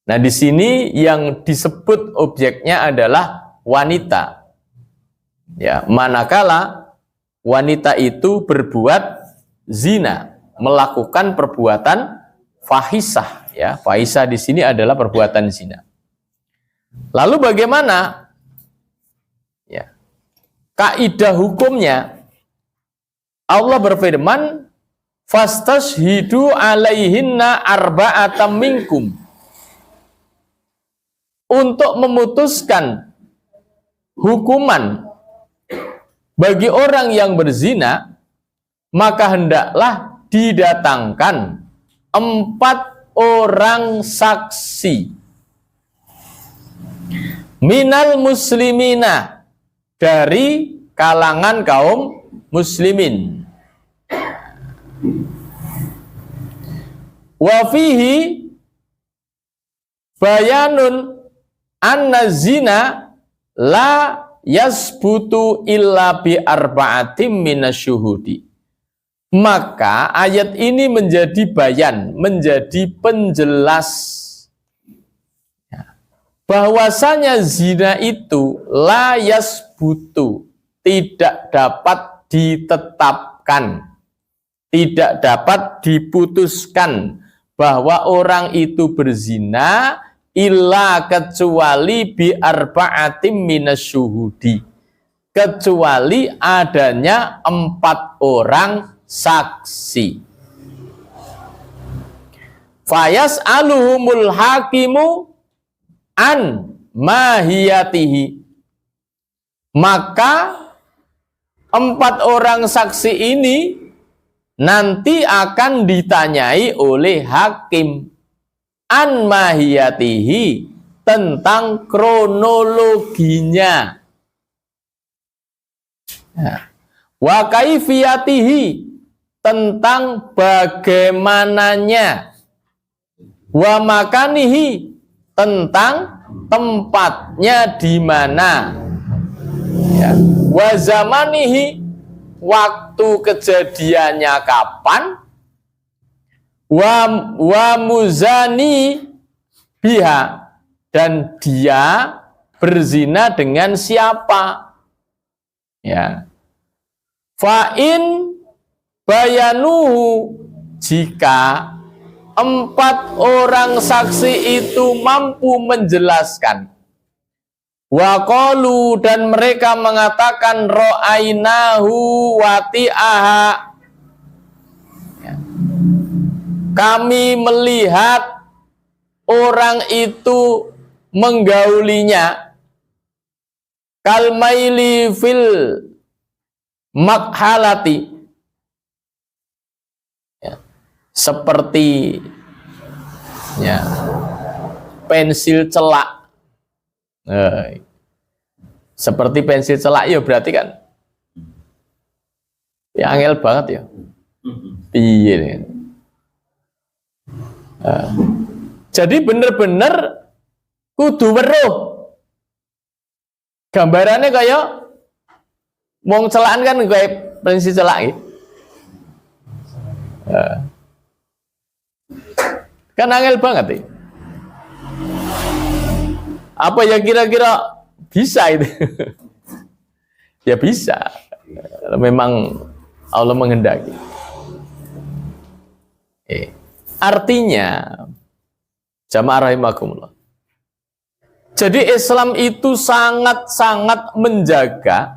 Nah, di sini yang disebut objeknya adalah wanita. Ya, manakala wanita itu berbuat zina, melakukan perbuatan fahisah. Ya, fahisah di sini adalah perbuatan zina. Lalu bagaimana? Ya, kaidah hukumnya, Allah berfirman, fastashhidu alaihinna arba'atam minkum. Untuk memutuskan hukuman bagi orang yang berzina, maka hendaklah didatangkan 4 orang saksi minal muslimina, dari kalangan kaum muslimin. Wa fihi bayanun anna zina la yasbutu illa bi arba'atim minasyuhudi. Maka ayat ini menjadi bayan, menjadi penjelas bahwasanya zina itu la yasbutu, tidak dapat ditetapkan, tidak dapat diputuskan bahwa orang itu berzina illa kecuali bi arba'atim minasyuhudi, kecuali adanya 4 orang saksi. Fayas aluhumul hakimu an mahiyatihi, maka 4 orang saksi ini nanti akan ditanyai oleh hakim an mahiyatihi, tentang kronologinya, wa kaifiyatihi, tentang bagaimananya, wa makanihi, tentang tempatnya di mana, ya, wa zamanihi, waktu kejadiannya kapan, wa muzani biha, dan dia berzina dengan siapa, ya. Fa'in bayanuhu, jika 4 orang saksi itu mampu menjelaskan, wa qalu, dan mereka mengatakan ra'ainahu wati'aha, kami melihat orang itu menggaulinya, kalmaili fil makhalati, ya, seperti, ya, pensil celak. Seperti pensil celak, ya berarti kan ya angel banget ya. Piye. Jadi bener-bener kudu weruh. Gambarannya kayak wong celakan kan kayak pensil celak gitu. Kan angel banget ya. Apa ya kira-kira bisa itu? Ya bisa. Memang Allah menghendaki. Artinya, jamaah rahimakumullah, jadi Islam itu sangat-sangat menjaga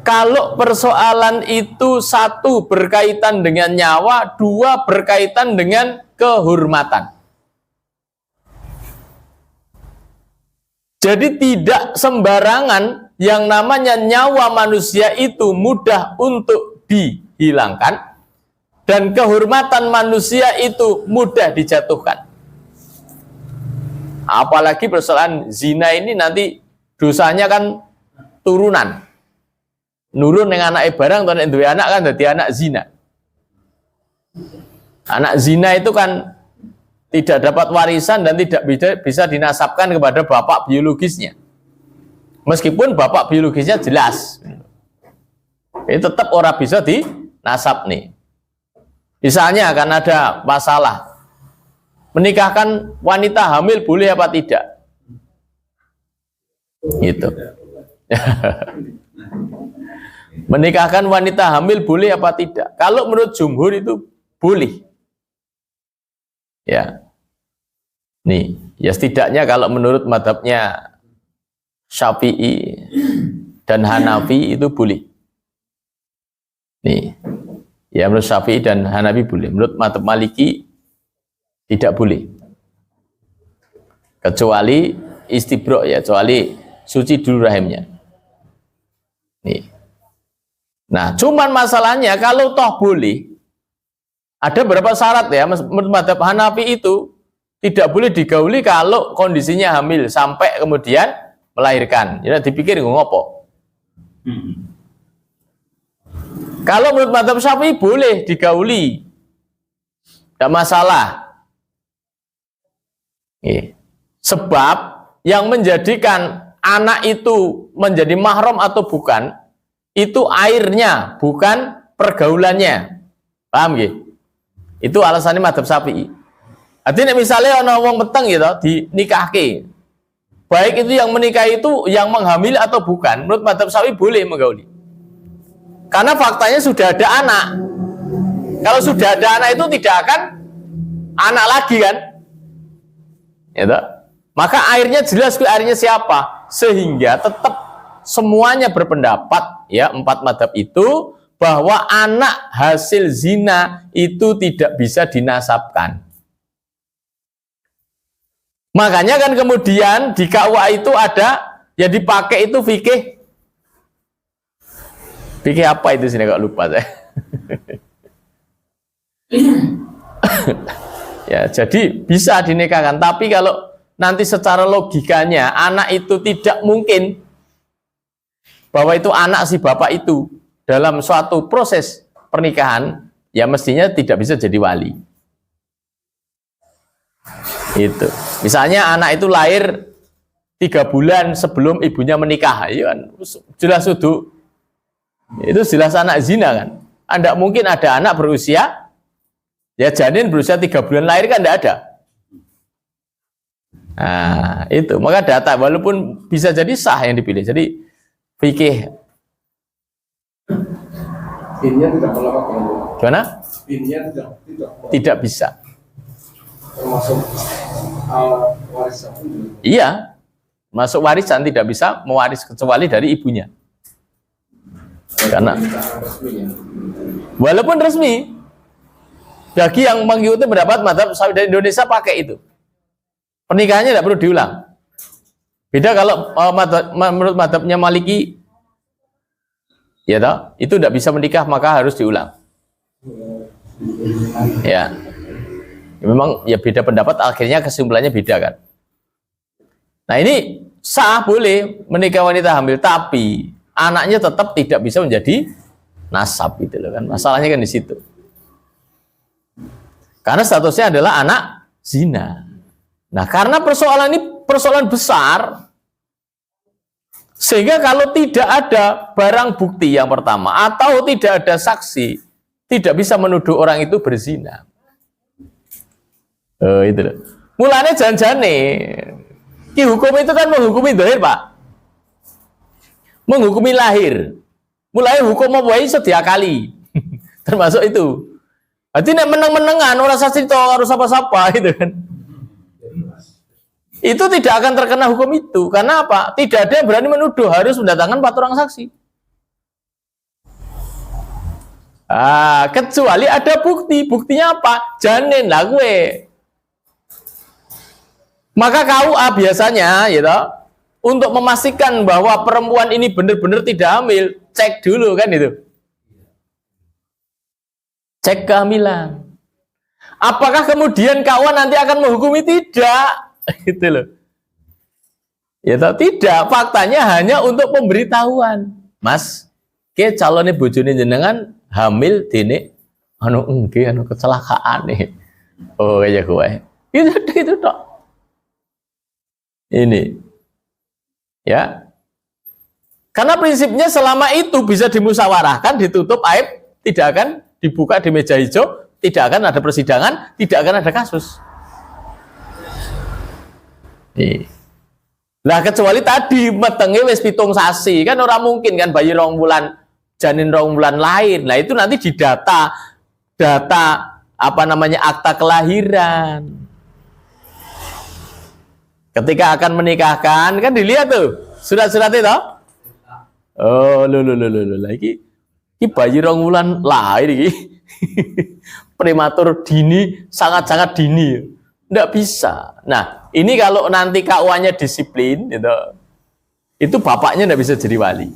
kalau persoalan itu 1 berkaitan dengan nyawa, 2 berkaitan dengan kehormatan. Jadi tidak sembarangan yang namanya nyawa manusia itu mudah untuk dihilangkan, dan kehormatan manusia itu mudah dijatuhkan. Apalagi persoalan zina ini nanti dosanya kan turunan. Nurun dengan anak barang, dan duwe anak kan jadi anak zina. Anak zina itu kan tidak dapat warisan dan tidak bisa dinasabkan kepada bapak biologisnya. Meskipun bapak biologisnya jelas, ini tetap orang bisa dinasab nih. Misalnya akan ada masalah, Menikahkan wanita hamil boleh apa tidak? Gitu. Menikahkan wanita hamil boleh apa tidak? Kalau menurut jumhur itu boleh. Ya. Nih, ya setidaknya kalau menurut mazhabnya Syafi'i dan Hanafi itu boleh. Nih. Ya menurut Syafi'i dan Hanafi boleh. Menurut mazhab Maliki tidak boleh. Kecuali istibro ya, kecuali suci dulu rahimnya. Nih. Nah, cuman masalahnya kalau toh boleh, ada beberapa syarat ya. Menurut mazhab Hanafi itu tidak boleh digauli kalau kondisinya hamil sampai kemudian melahirkan. Ya dipikir ngopo. Kalau menurut mazhab Syafi'i boleh digauli, tidak masalah. Sebab yang menjadikan anak itu menjadi mahram atau bukan, itu airnya, bukan pergaulannya. Paham gak? Itu alasannya mazhab Syafi'i. Artinya misalnya ada orang peteng gitu, dinikahke. Baik itu yang menikah itu yang menghamili atau bukan, menurut mazhab Syafi'i boleh menggauli. Karena faktanya sudah ada anak. Kalau sudah ada anak itu tidak akan anak lagi kan? Gitu. Maka airnya jelas airnya siapa, sehingga tetap semuanya berpendapat ya, empat mazhab itu bahwa anak hasil zina itu tidak bisa dinasabkan. Makanya kan kemudian di KUA itu ada yang dipakai itu fikih apa itu sini, kok lupa saya. Ya, jadi bisa dinikahkan, tapi kalau nanti secara logikanya anak itu tidak mungkin bahwa itu anak si bapak itu dalam suatu proses pernikahan, ya mestinya tidak bisa jadi wali. Itu. Misalnya anak itu lahir 3 bulan sebelum ibunya menikah, ya kan? Jelas itu jelas anak zina kan. Anda mungkin ada anak berusia, ya janin berusia 3 bulan lahir kan tidak ada. Nah, itu maka data walaupun bisa jadi sah yang dipilih. Jadi fikih binnya tidak berlaku. Gimana? Binnya tidak bisa. Termasuk warisan. Iya, masuk warisan tidak bisa mewaris kecuali dari ibunya. Karena walaupun resmi, bagi yang mengikuti pendapat mazhab Syafi'i dari Indonesia pakai itu. Pernikahannya tidak perlu diulang. Beda kalau menurut mazhabnya Maliki, ya toh, itu tidak bisa menikah maka harus diulang. Ya, memang ya beda pendapat, akhirnya kesimpulannya beda kan. Nah ini sah boleh menikah wanita hamil, tapi anaknya tetap tidak bisa menjadi nasab gitu loh kan. Masalahnya kan di situ. Karena statusnya adalah anak zina. Nah, karena persoalan ini persoalan besar, sehingga kalau tidak ada barang bukti yang pertama, atau tidak ada saksi, tidak bisa menuduh orang itu berzina. Itu loh. Mulanya janjane, ki hukum itu kan menghukumi zahir, Pak. Menghukumi lahir. Mulai hukum apa wae sedia kali. Termasuk itu. Berarti nek meneng-menengan ora usah cerita harus apa-apa gitu kan. Itu tidak akan terkena hukum itu. Karena apa? Tidak ada yang berani menuduh, harus mendatangkan 4 orang saksi. Kecuali ada bukti. Buktinya apa? Janin lah gue. Maka KUA biasanya gitu, untuk memastikan bahwa perempuan ini benar-benar tidak hamil, cek dulu kan itu. Cek kehamilan. Apakah kemudian KUA nanti akan menghukumi? Tidak. Gitu loh. Ya toh, tidak, faktanya hanya untuk pemberitahuan. Mas, ke calonnya bojone jenengan hamil dene anu kecelakaan nih. Oh ya gue. Itu tok. Ini. Ya. Karena prinsipnya selama itu bisa dimusyawarahkan, ditutup aib, tidak akan dibuka di meja hijau, tidak akan ada persidangan, tidak akan ada kasus. Lah kecuali tadi metenge wis 7 sasi, kan orang mungkin kan bayi 2 bulan, janin 2 bulan lahir. Nah itu nanti didata apa namanya akta kelahiran. Ketika akan menikahkan kan dilihat tuh surat-surat itu. Oh, lagi bayi 2 bulan lahir iki. Prematur dini, sangat-sangat dini. Nggak bisa. Nah, ini kalau nanti KUA-nya disiplin, gitu, itu bapaknya nggak bisa jadi wali.